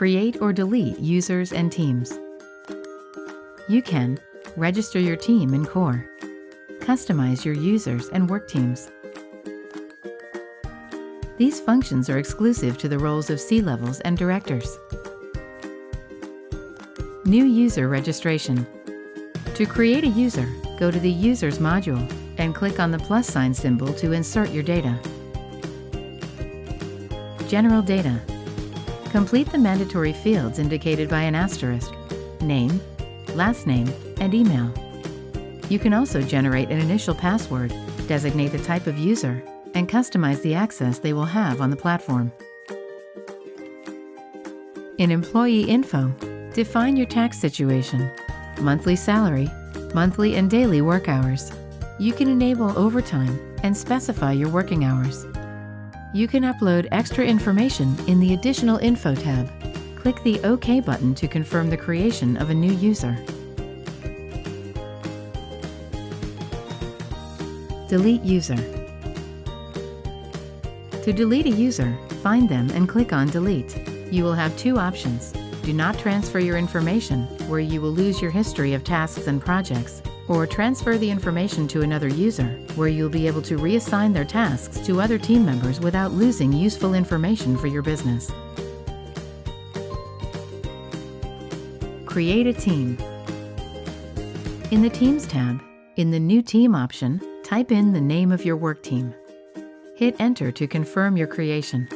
create or delete users and teams. You can register your team in COR, customize your users and work teams. These functions are exclusive to the roles of C-levels and directors. New user registration. To create a user, go to the Users module and click on the plus sign symbol to insert your data. General data. Complete the mandatory fields indicated by an asterisk: name, last name, and email. You can also generate an initial password, designate the type of user, and customize the access they will have on the platform. In Employee Info, define your tax situation, monthly salary, monthly and daily work hours. You can enable overtime and specify your working hours. You can upload extra information in the Additional Info tab. Click the OK button to confirm the creation of a new user. Delete user. To delete a user, find them and click on Delete. You will have two options: do not transfer your information, where you will lose your history of tasks and projects, or transfer the information to another user, where you'll be able to reassign their tasks to other team members without losing useful information for your business. Create a team. In the Teams tab, in the New Team option, type in the name of your work team. Hit Enter to confirm your creation.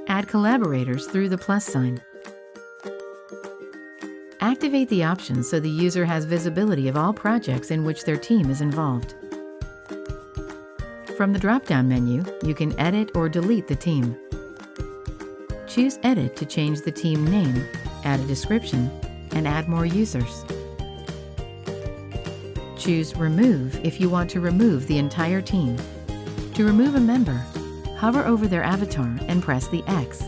Add collaborators through the plus sign. Activate the option so the user has visibility of all projects in which their team is involved. From the drop-down menu, you can edit or delete the team. Choose Edit to change the team name, add a description, and add more users. Choose Remove if you want to remove the entire team. To remove a member, hover over their avatar and press the X.